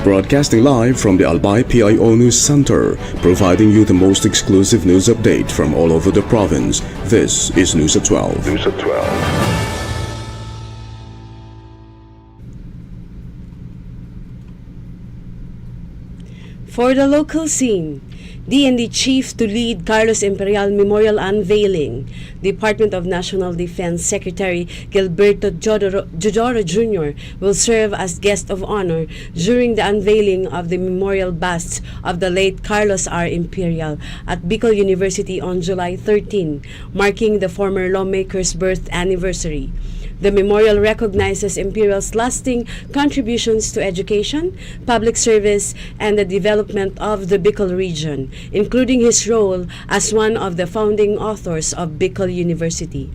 Broadcasting live from the Albay PIO News Center, providing you the most exclusive news update from all over the province. This is News at 12. News at 12. For the local scene, DND Chief to lead Carlos Imperial Memorial Unveiling. Department of National Defense Secretary Gilberto Jodoro Jr. will serve as guest of honor during the unveiling of the memorial busts of the late Carlos R. Imperial at Bicol University on July 13, marking the former lawmaker's birth anniversary. The memorial recognizes Imperial's lasting contributions to education, public service, and the development of the Bicol region, including his role as one of the founding authors of Bicol University.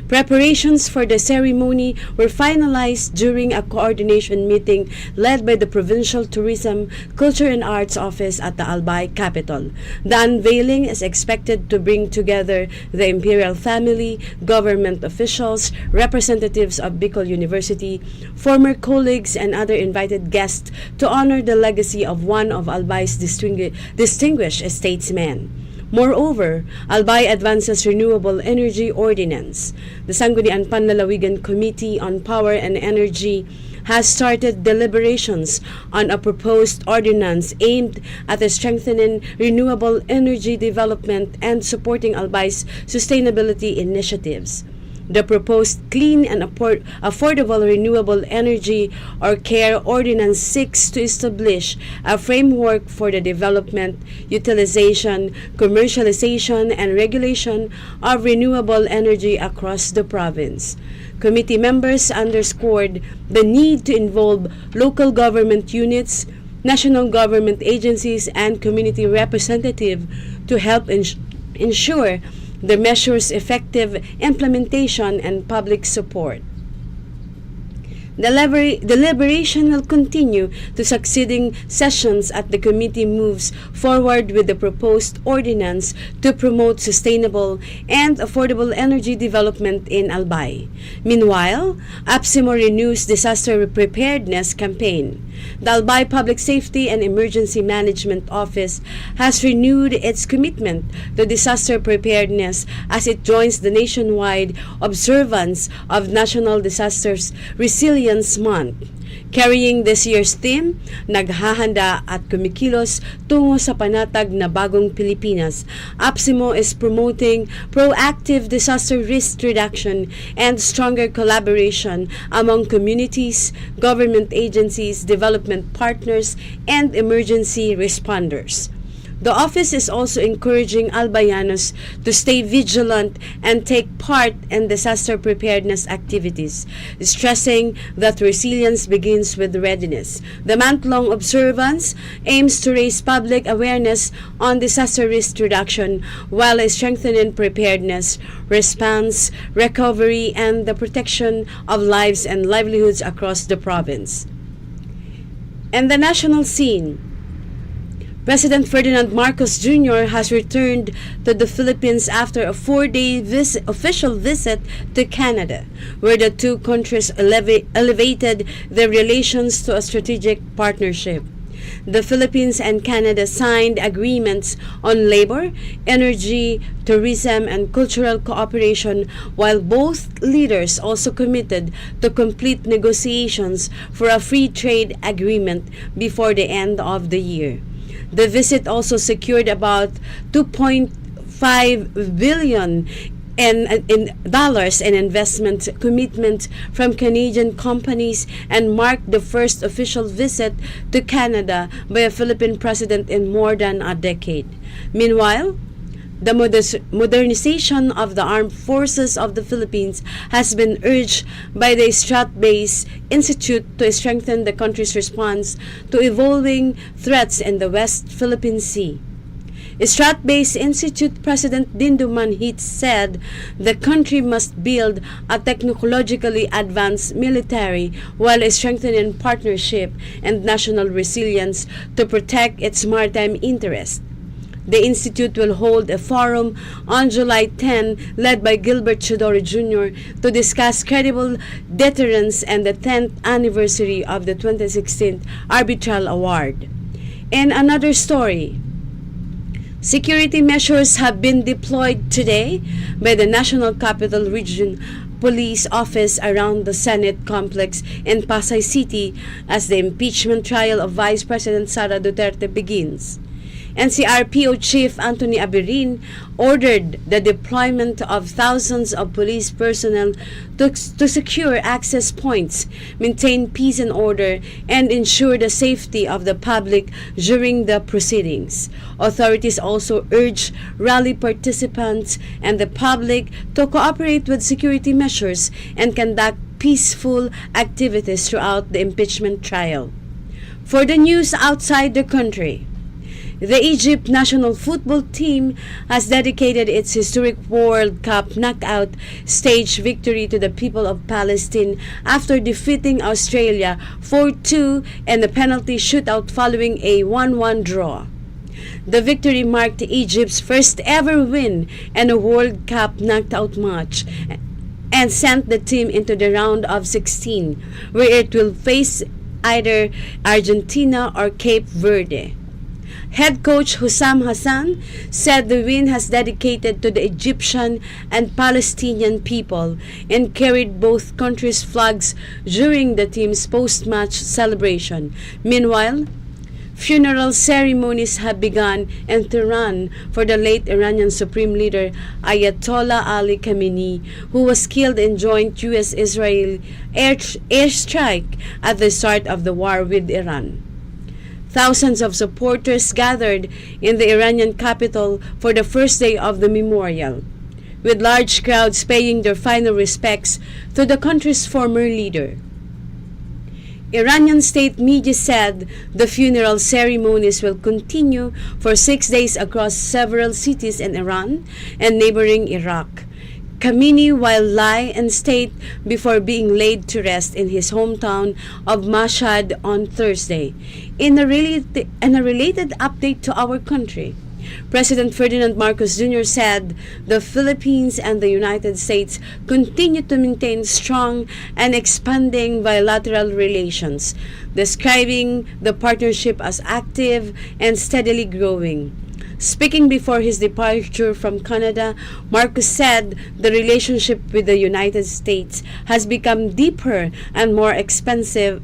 Preparations for the ceremony were finalized during a coordination meeting led by the Provincial Tourism, Culture and Arts Office at the Albay capital. The unveiling is expected to bring together the Imperial family, government officials, representatives of Bicol University, former colleagues, and other invited guests to honor the legacy of one of Albay's distinguished statesmen. Moreover, Albay advances renewable energy ordinance. The Sangguniang Panlalawigan Committee on Power and Energy has started deliberations on a proposed ordinance aimed at strengthening renewable energy development and supporting Albay's sustainability initiatives. The proposed Clean and Affordable Renewable Energy or CARE Ordinance seeks to establish a framework for the development, utilization, commercialization, and regulation of renewable energy across the province. Committee members underscored the need to involve local government units, national government agencies, and community representatives to help ensure the measure's effective implementation and public support. The deliberation will continue to succeeding sessions as the committee moves forward with the proposed ordinance to promote sustainable and affordable energy development in Albay. Meanwhile, APSIMO renews disaster preparedness campaign. The Albay Public Safety and Emergency Management Office has renewed its commitment to disaster preparedness as it joins the nationwide observance of National Disasters Resilience Month. Carrying this year's theme, naghahanda at kumikilos tungo sa panatag na bagong Pilipinas, APSIMO is promoting proactive disaster risk reduction and stronger collaboration among communities, government agencies, development partners, and emergency responders. The office is also encouraging Albayanos to stay vigilant and take part in disaster preparedness activities, stressing that resilience begins with readiness. The month-long observance aims to raise public awareness on disaster risk reduction while strengthening preparedness, response, recovery, and the protection of lives and livelihoods across the province. And the national scene, President Ferdinand Marcos Jr. has returned to the Philippines after a 4-day official visit to Canada, where the two countries elevated their relations to a strategic partnership. The Philippines and Canada signed agreements on labor, energy, tourism, and cultural cooperation, while both leaders also committed to complete negotiations for a free trade agreement before the end of the year. The visit also secured about $2.5 billion in dollars in investment commitment from Canadian companies and marked the first official visit to Canada by a Philippine president in more than a decade. Meanwhile, the modernization of the armed forces of the Philippines has been urged by the Strat-based Institute to strengthen the country's response to evolving threats in the West Philippine Sea. Strat-based Institute President Dindo Manhit said the country must build a technologically advanced military while strengthening partnership and national resilience to protect its maritime interests. The Institute will hold a forum on July 10 led by Gilbert Chodoro Jr. to discuss credible deterrence and the 10th anniversary of the 2016 Arbitral Award. In another story, security measures have been deployed today by the National Capital Region Police Office around the Senate complex in Pasay City as the impeachment trial of Vice President Sara Duterte begins. NCRPO Chief Anthony Abirin ordered the deployment of thousands of police personnel to secure access points, maintain peace and order, and ensure the safety of the public during the proceedings. Authorities also urged rally participants and the public to cooperate with security measures and conduct peaceful activities throughout the impeachment trial. For the news outside the country, the Egypt national football team has dedicated its historic World Cup knockout stage victory to the people of Palestine after defeating Australia 4-2 in the penalty shootout following a 1-1 draw. The victory marked Egypt's first ever win in a World Cup knockout match and sent the team into the round of 16, where it will face either Argentina or Cape Verde. Head coach Hussam Hassan said the win has dedicated to the Egyptian and Palestinian people and carried both countries' flags during the team's post-match celebration. Meanwhile, funeral ceremonies have begun in Tehran for the late Iranian Supreme Leader Ayatollah Ali Khamenei, who was killed in joint U.S.-Israel airstrike at the start of the war with Iran. Thousands of supporters gathered in the Iranian capital for the first day of the memorial, with large crowds paying their final respects to the country's former leader. Iranian state media said the funeral ceremonies will continue for 6 days across several cities in Iran and neighboring Iraq. Khamenei will lie in state before being laid to rest in his hometown of Mashhad on Thursday. In a related update to our country, President Ferdinand Marcos Jr. said the Philippines and the United States continue to maintain strong and expanding bilateral relations, describing the partnership as active and steadily growing. Speaking before his departure from Canada, Marcos said the relationship with the United States has become deeper and more expansive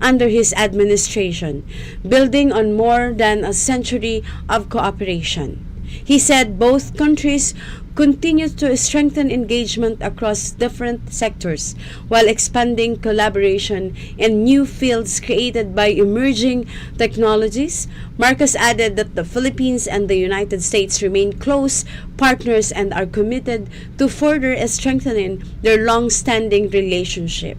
under his administration, building on more than a century of cooperation. He said both countries continue to strengthen engagement across different sectors while expanding collaboration in new fields created by emerging technologies. Marcos added that the Philippines and the United States remain close partners and are committed to further strengthening their long-standing relationship.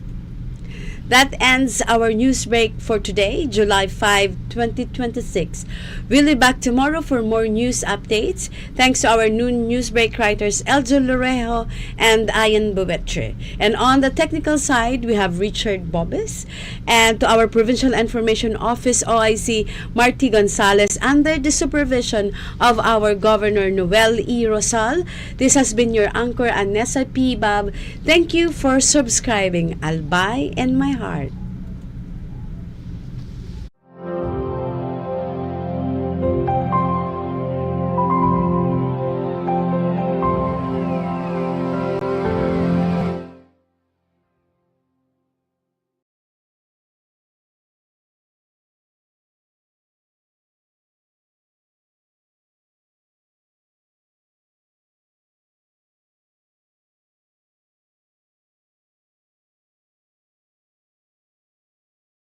That ends our news break for today, July 5, 2026. We'll be back tomorrow for more news updates. Thanks to our noon news break writers Eljo Lorejo and Ian Bubetre. And on the technical side, we have Richard Bobes. And to our Provincial Information Office, OIC Marty Gonzalez, under the supervision of our Governor Noel E. Rosal. This has been your anchor, Anessa P. Babb. Thank you for subscribing. Albay in my heart.